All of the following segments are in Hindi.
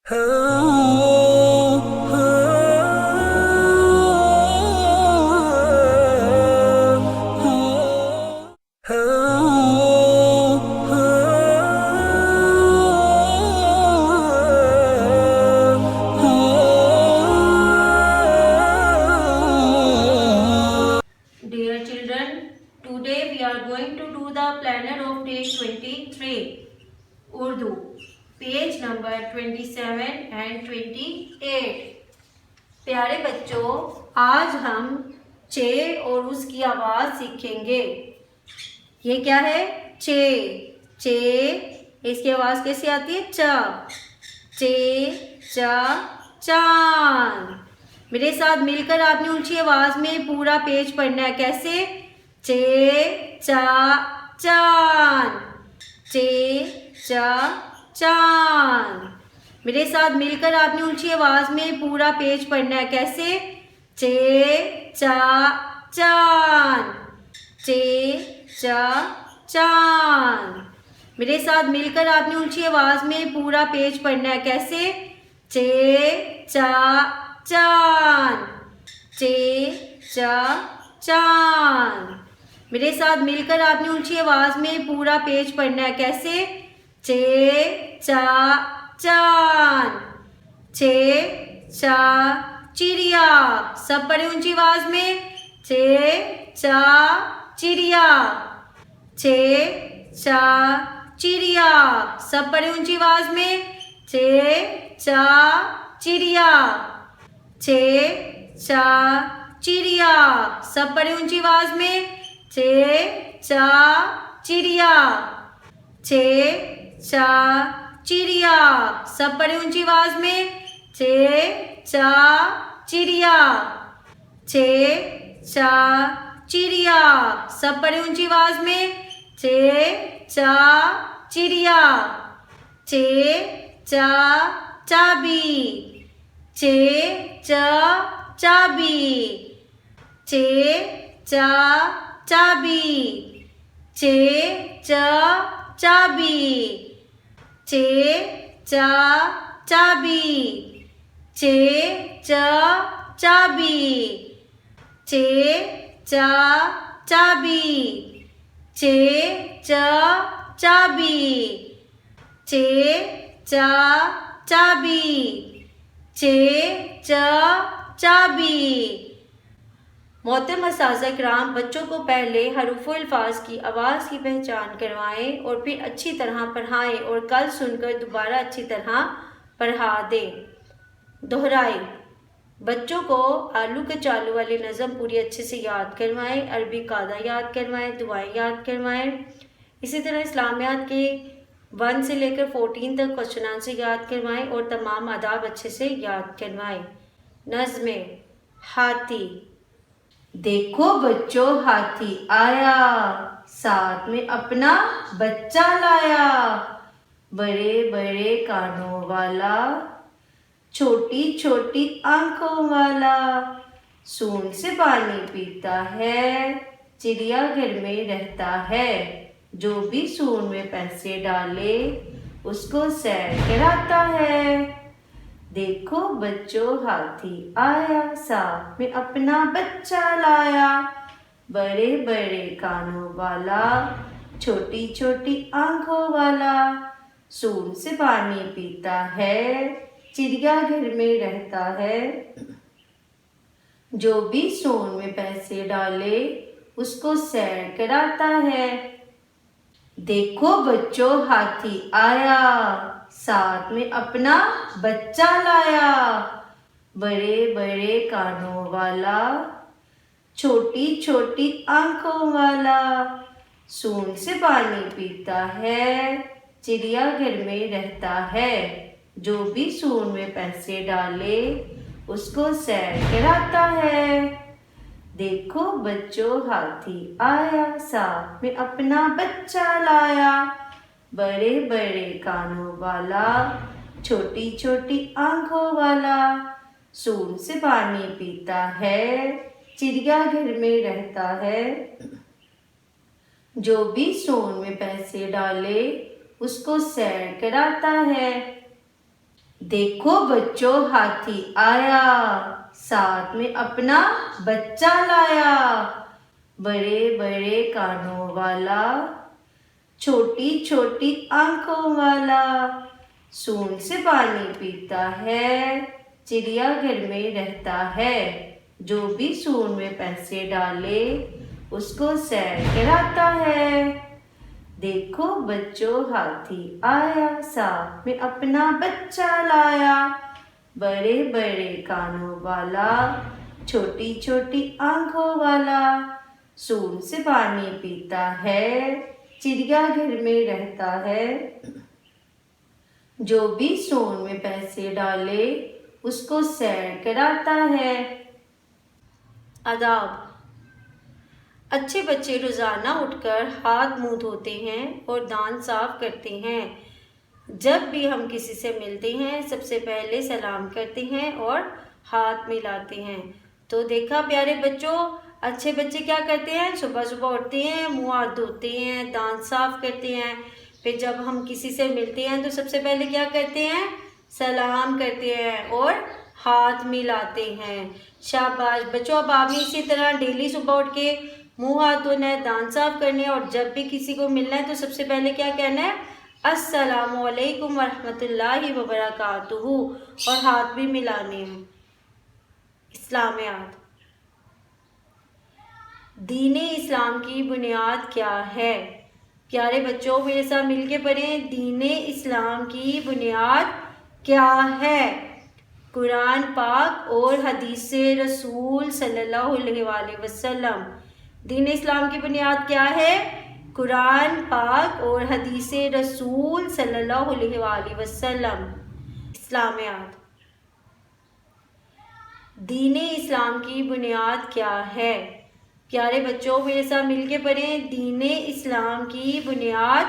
Dear children, today we are going to do the planner of day 23, Urdu, page number 27 and 28. प्यारे बच्चों, आज हम चे और उसकी आवाज़ सीखेंगे। ये क्या है? चे। चे, इसकी आवाज़ कैसे आती है? चा। चे, चा, चांद। मेरे साथ मिलकर आपने ऊंची आवाज में पूरा पेज पढ़ना है। कैसे? चे, चा, चांद। चे, चा, चांद। मेरे साथ मिलकर आपने ऊंची आवाज में पूरा पेज पढ़ना है। कैसे? चे, चा, चांद। चे, चा, चांद। मेरे साथ मिलकर आपने ऊंची आवाज में पूरा पेज पढ़ना है। कैसे? चे, चा, चांद। चे, चा, चांद। मेरे साथ मिलकर आपने ऊंची आवाज में पूरा पेज पढ़ना है। कैसे? चे, चा, चांद। चे, चा, चिड़िया। सब पढ़े ऊंची आवाज में। चे, चा, चिड़िया। चे, चा, चिड़िया। सब पढ़े ऊंची आवाज में। चे, चा, चिड़िया। चे, चा, चिड़िया। सब पढ़े ऊंची आवाज में। चे, चा, चिड़िया। चे, चा, चिड़िया। सब पढ़े ऊंची आवाज में। चे, चा, चिड़िया। चे, चा, चिड़िया। सब पढ़े ऊंची आवाज में। चे, चा, चिड़िया। चे, चा, चाबी। चे, चा, चाबी। चे, चा, चाबी। चे, चा, चाबी। चे, चा, चाबी। चे, चा, चाबी। चे, चा, चाबी। चे, चा, चाबी। चे, चा, चाबी। चे, चा, चाबी। मोहतरम असातिज़ा किराम, बच्चों को पहले हरूफ अल्फाज की आवाज़ की पहचान करवाएं और फिर अच्छी तरह पढ़ाएं और कल सुनकर दोबारा अच्छी तरह पढ़ा दें। दोहराएं। बच्चों को आलू के चालू वाली नज़म पूरी अच्छे से याद करवाएं, अरबी कायदा याद करवाएं, दुआएं याद करवाएं। इसी तरह इस्लामियात के 1 से लेकर 14 तक क्वेश्चन आंसर याद करवाएं और तमाम आदाब अच्छे से याद करवाएं। नज़्में। हाथी। देखो बच्चों, हाथी आया, साथ में अपना बच्चा लाया। बड़े बड़े कानों वाला, छोटी छोटी आंखों वाला, सूंड से पानी पीता है, चिड़ियाघर में रहता है। जो भी सूंड में पैसे डाले, उसको सैर कराता है। देखो बच्चों, हाथी आया, साथ में अपना बच्चा लाया। बड़े बड़े कानों वाला, छोटी छोटी आंखों वाला, सूंड से पानी पीता है, चिड़ियाघर में रहता है। जो भी सूंड में पैसे डाले, उसको सैर कराता है। देखो बच्चों, हाथी आया, साथ में अपना बच्चा लाया। बड़े बड़े कानों वाला, छोटी छोटी आंखों वाला, सूंड से पानी पीता है, चिड़ियाघर में रहता है। जो भी सूंड में पैसे डाले, उसको सैर कराता है। देखो बच्चों, हाथी आया, साथ में अपना बच्चा लाया। बड़े बड़े कानों वाला, छोटी छोटी आंखों वाला, सूंड से पानी पीता है, चिड़ियाघर में रहता है। जो भी सूंड में पैसे डाले, उसको सैर कराता है। देखो बच्चों, हाथी आया, साथ में अपना बच्चा लाया। बड़े बड़े कानों वाला, छोटी छोटी आंखों वाला, सूंड से पानी पीता है, चिड़ियाघर में रहता है। जो भी सूंड में पैसे डाले, उसको सैर कराता है। देखो बच्चों, हाथी आया, साथ में अपना बच्चा लाया। बड़े बड़े कानों वाला, छोटी छोटी आंखों वाला, सूंड से पानी पीता है, चिड़ियाघर में रहता है। जो भी सूंड में पैसे डाले, उसको सैर कराता है। आदाब। अच्छे बच्चे रोज़ाना उठकर हाथ मुंह धोते हैं और दांत साफ करते हैं। जब भी हम किसी से मिलते हैं, सबसे पहले सलाम करते हैं और हाथ मिलाते हैं। तो देखा प्यारे बच्चों, अच्छे बच्चे क्या करते हैं? सुबह सुबह उठते हैं, मुंह हाथ धोते हैं, दांत साफ करते हैं। फिर जब हम किसी से मिलते हैं तो सबसे पहले क्या करते हैं? सलाम करते हैं और हाथ मिलाते हैं। शाबाश बच्चों, अब आप भी इसी तरह डेली सुबह उठ के मुंह हाथ धोना है, दांत साफ करने हैं और जब भी किसी को मिलना है तो सबसे पहले क्या कहना है? अस्सलामु अलैकुम वरहमतुल्लाहि वबरकातुहू और हाथ भी मिलाने हैं। इस्लामियात। दीने इस्लाम की बुनियाद क्या है? प्यारे बच्चों, मेरे साथ मिलके पढ़ें। दीने इस्लाम की बुनियाद क्या है? कुरान पाक और हदीस रसूल सल्लल्लाहु अलैहि वसल्लम। दीन इस्लाम की बुनियाद क्या है? कुरान पाक और हदीस रसूल सल्लल्लाहु अलैहि वसल्लम। इस्लामियात। दीन इस्लाम की बुनियाद क्या है? प्यारे बच्चों, मेरे साथ मिलके पढ़ें। दीन इस्लाम की बुनियाद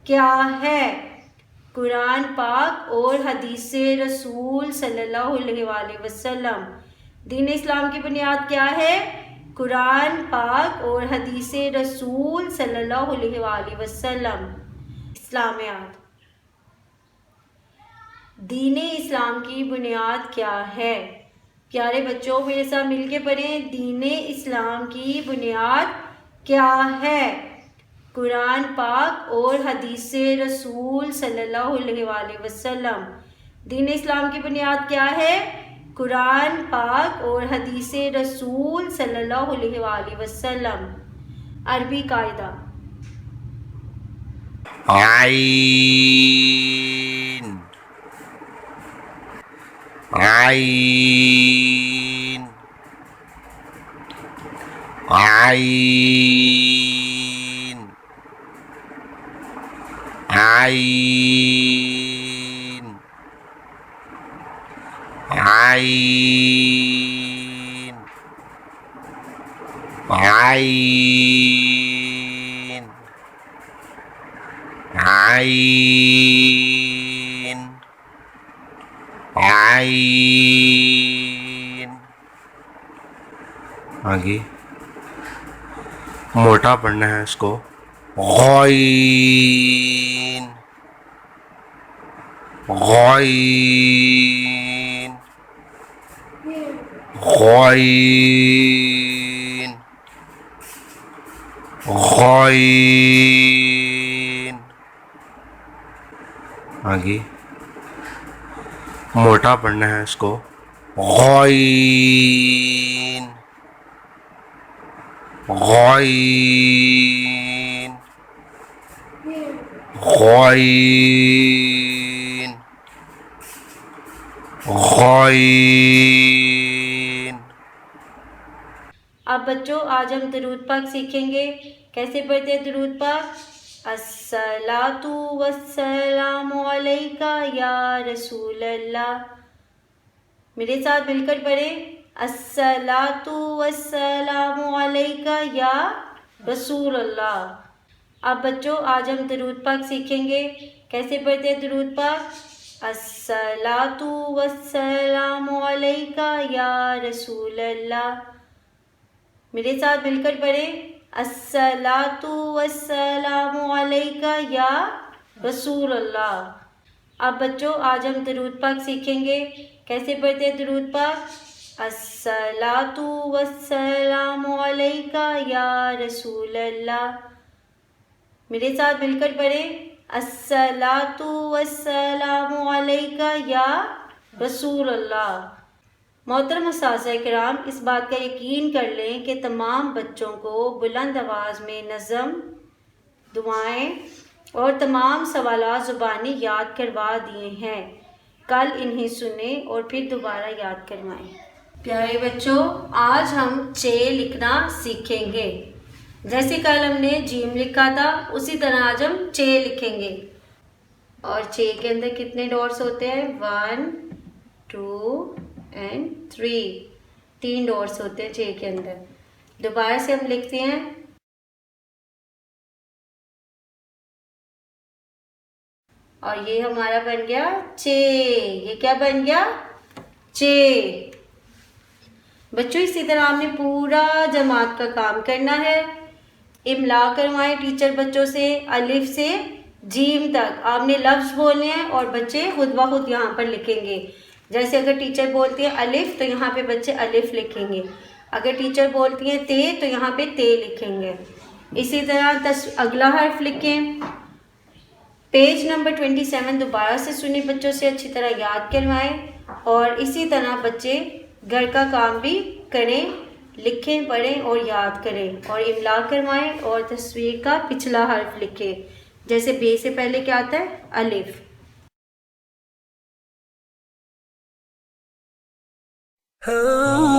क्या है? कुरान पाक और हदीस रसूल सल्लल्लाहु अलैहि वसल्लम। दीन इस्लाम की बुनियाद क्या है? कुरान पाक और हदीस रसूल सल्लल्लाहु अलैहि वसल्लम। इस्लामियात। दीन इस्लाम की बुनियाद क्या है? प्यारे बच्चों, मेरे साथ मिलके पढ़ें। दीन इस्लाम की बुनियाद क्या है? कुरान पाक और हदीस रसूल सल्लल्लाहु अलैहि वसल्लम। दीन इस्लाम की बुनियाद क्या है? कुरान पाक और हदीस रसूल सल्लल्लाहु अलैहि वसल्लम। अरबी कायदा। आइन आइन आइन आइन आइन आइन आइन आइन। आगे मोटा पढ़ना है इसको। गॉइन गॉइन गॉइन गॉइन। आगे मोटा पढ़ना है इसको। गॉइन गॉइन गॉइन गॉइन। अब बच्चों, आज हम दुरूद पाक सीखेंगे। कैसे पढ़ते हैं दुरूद पाक? अस्सलातु वस्सलामु अलैका या रसूल अल्लाह। मेरे साथ मिलकर पढ़ें। अस्सलातु वस्सलामु अलैका या रसूल अल्लाह। अब बच्चों, आज हम दुरूद पाक सीखेंगे। कैसे पढ़ते हैं दुरूद पाक? अस्सलातु वस्सलामु अलैका या रसूल अल्लाह। मेरे साथ मिलकर पढ़ें। अस्सलातु वस्सलामु अलैका या रसूल अल्लाह। अब बच्चों आज हम दुरूद पाक सीखेंगे। कैसे पढ़ते हैं दुरूद पाक? अस्सलातु वस्सलामु अलैका या रसूल अल्लाह। मेरे साथ मिलकर पढ़ें, अस्सलातु वस्सलामु अलैका या रसूल अल्लाह। मोहतरम असातिज़ा किराम, इस बात का यकीन कर लें कि तमाम बच्चों को बुलंद आवाज़ में नज़म, दुआएं और तमाम सवालात ज़ुबानी याद करवा दिए हैं। कल इन्हें सुने और फिर दोबारा याद करवाएं। प्यारे बच्चों, आज हम चे लिखना सीखेंगे। जैसे कल हमने जीम लिखा था, उसी तरह आज हम चे लिखेंगे। और चे के अंदर कितने डॉट्स होते हैं? 1, 2 एंड 3। 3 डॉट्स होते हैं चे के अंदर। दोबारा से हम लिखते हैं, और ये हमारा बन गया चे। ये क्या बन गया? चे। बच्चों इसी तरह आपने पूरा जमात का काम करना है। इमला करवाएं टीचर बच्चों से, अलिफ से जीम तक आपने लफ्ज़ बोलने हैं और बच्चे खुद ब खुद यहाँ पर लिखेंगे। जैसे अगर टीचर बोलती है अलिफ तो यहाँ पे बच्चे अलिफ लिखेंगे, अगर टीचर बोलती है ते तो यहाँ पे ते लिखेंगे। इसी तरह अगला हर्फ लिखें। पेज नंबर 27 दोबारा से सुने, बच्चों से अच्छी तरह याद करवाएं और इसी तरह बच्चे घर का काम भी करें, लिखें, पढ़ें और याद करें और इमला करवाएं और तस्वीर का पिछला हर्फ लिखें। जैसे बे से पहले क्या आता है? अलिफ। Oh